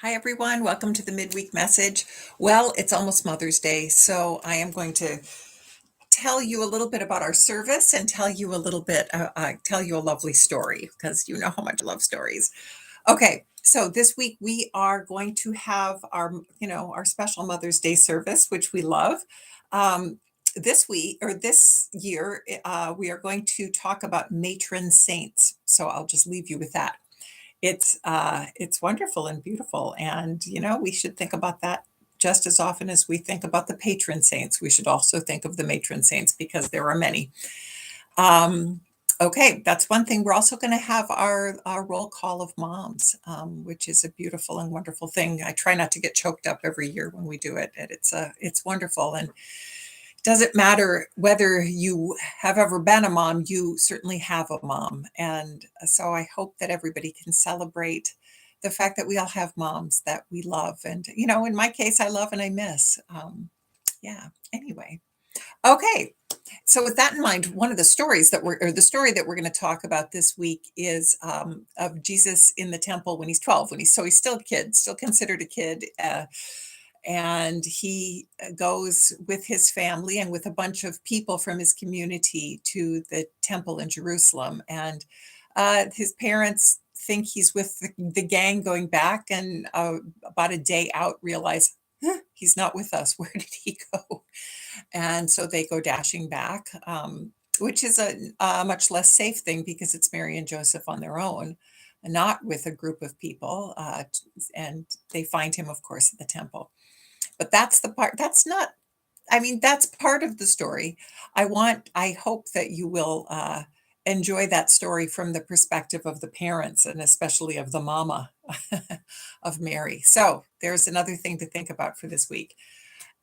Hi, everyone. Welcome to the Midweek Message. Well, it's almost Mother's Day, so I am going to tell you a little bit about our service and tell you a lovely story because you know how much I love stories. Okay, so this week we are going to have our special Mother's Day service, which we love. Um, this week or this year, we are going to talk about matron saints. So I'll just leave you with that. It's wonderful and beautiful, and, we should think about that just as often as we think about the patron saints. We should also think of the matron saints because there are many. Um, okay, that's one thing. We're also gonna have our roll call of moms, which is a beautiful and wonderful thing. I try not to get choked up every year when we do it, and it's wonderful, and doesn't matter whether you have ever been a mom, you certainly have a mom. And so I hope that everybody can celebrate the fact that we all have moms that we love. And, in my case, I love and I miss. Yeah. Anyway. Okay. So with that in mind, one of the stories or the story that we're going to talk about this week is of Jesus in the temple when he's 12, he's still a kid, still considered a kid. And he goes with his family and with a bunch of people from his community to the temple in Jerusalem. And his parents think he's with the gang going back, and about a day out, realize, "Huh, he's not with us. Where did he go?" And so they go dashing back, which is a much less safe thing because it's Mary and Joseph on their own, not with a group of people. And they find him, of course, at the temple. But that's the part that's not I mean, that's part of the story. I hope that you will, enjoy that story from the perspective of the parents and especially of the mama of Mary. So, there's another thing to think about for this week.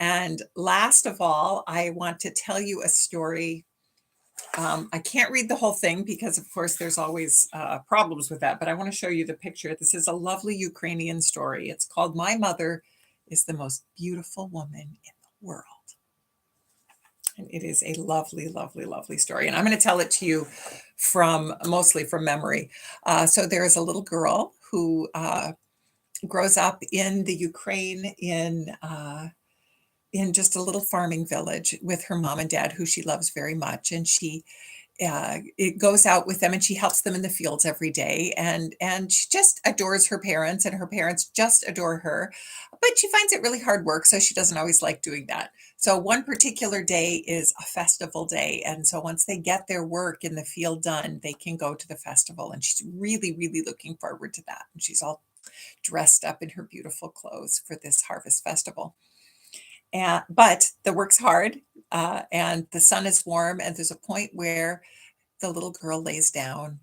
And last of all, I want to tell you a story. I can't read the whole thing because, of course, there's always, problems with that, but I wanna show you the picture. This is a lovely Ukrainian story. It's called "My Mother is the Most Beautiful Woman in the World." And it is a lovely, lovely, lovely story. And I'm going to tell it to you mostly from memory. So there is a little girl who grows up in the Ukraine in just a little farming village with her mom and dad, who she loves very much. And she it goes out with them and she helps them in the fields every day, and she just adores her parents, and her parents just adore her, but she finds it really hard work, so she doesn't always like doing that. So one particular day is a festival day, and so once they get their work in the field done, they can go to the festival, and she's really, really looking forward to that, and she's all dressed up in her beautiful clothes for this harvest festival. But the work's hard, and the sun is warm, and there's a point where the little girl lays down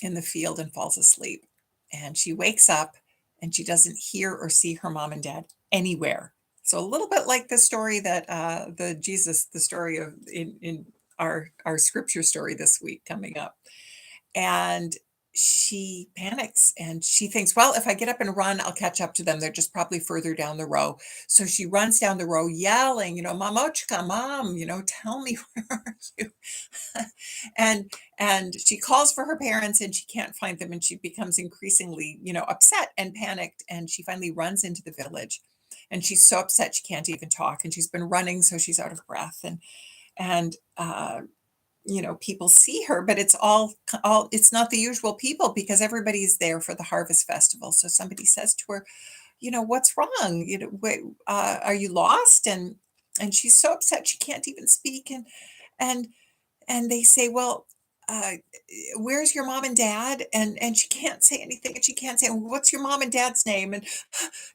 in the field and falls asleep. And she wakes up and she doesn't hear or see her mom and dad anywhere. So a little bit like the story that the story of in our scripture story this week coming up. And she panics and she thinks, well, if I get up and run, I'll catch up to them. They're just probably further down the row. So she runs down the row yelling, Mamochka, mom, tell me where are you? and and she calls for her parents and she can't find them, and she becomes increasingly, upset and panicked, and she finally runs into the village, and she's so upset she can't even talk, and she's been running so she's out of breath, and people see her, but it's not the usual people because everybody's there for the harvest festival. So somebody says to her, "What's wrong? Are you lost?" And she's so upset she can't even speak, and and they say, "Well, uh, where's your mom and dad?" And she can't say anything, and she can't say, "What's your mom and dad's name?" And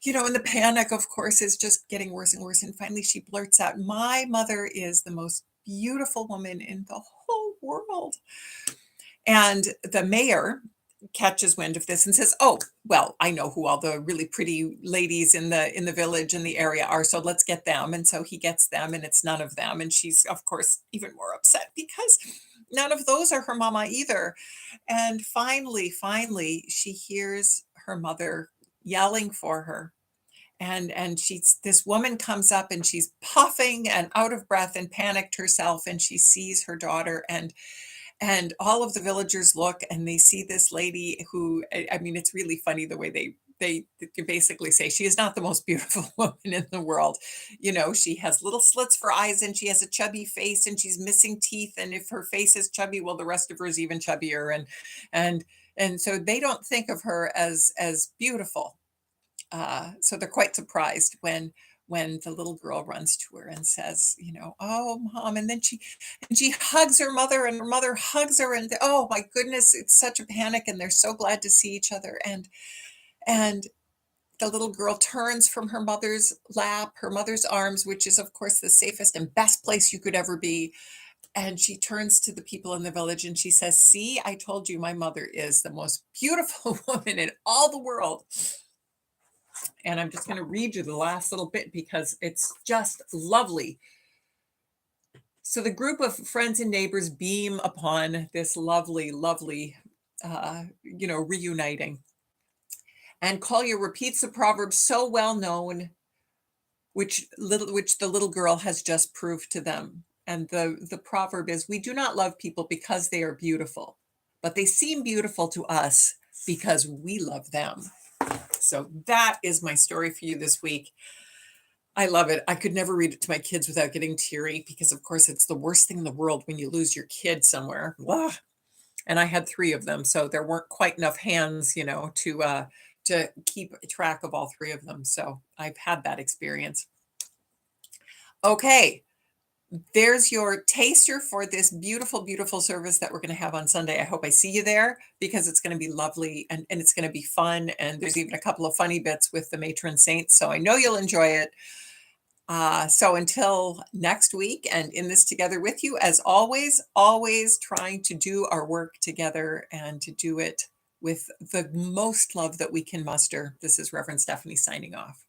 and the panic, of course, is just getting worse and worse. And finally, she blurts out, "My mother is the most beautiful woman in the whole world." And the mayor catches wind of this and says, "Oh, well, I know who all the really pretty ladies in the village in the area are, so let's get them." And so he gets them, and it's none of them. And she's, of course, even more upset because none of those are her mama either. And finally, she hears her mother yelling for her. And she's this woman comes up and she's puffing and out of breath and panicked herself, and she sees her daughter, and all of the villagers look and they see this lady who, I mean, it's really funny the way they basically say she is not the most beautiful woman in the world. She has little slits for eyes and she has a chubby face and she's missing teeth. And if her face is chubby, well, the rest of her is even chubbier. And and so they don't think of her as beautiful. So they're quite surprised when the little girl runs to her and says, "Oh, mom," and then she hugs her mother, and her mother hugs her, and oh my goodness, it's such a panic, and they're so glad to see each other, and the little girl turns from her mother's lap, her mother's arms, which is of course the safest and best place you could ever be, and she turns to the people in the village and she says, "See, I told you my mother is the most beautiful woman in all the world." And I'm just going to read you the last little bit because it's just lovely. So the group of friends and neighbors beam upon this lovely, lovely, reuniting. And Collier repeats the proverb so well known, which the little girl has just proved to them. And the proverb is, "We do not love people because they are beautiful, but they seem beautiful to us because we love them." So that is my story for you this week. I love it. I could never read it to my kids without getting teary because, of course, it's the worst thing in the world when you lose your kid somewhere. Blah. And I had three of them, so there weren't quite enough hands, to keep track of all three of them. So I've had that experience. Okay, there's your taster for this beautiful, beautiful service that we're going to have on Sunday. I hope I see you there because it's going to be lovely and it's going to be fun. And there's even a couple of funny bits with the matron saints. So I know you'll enjoy it. So until next week and in this together with you, as always, always trying to do our work together and to do it with the most love that we can muster. This is Reverend Stephanie signing off.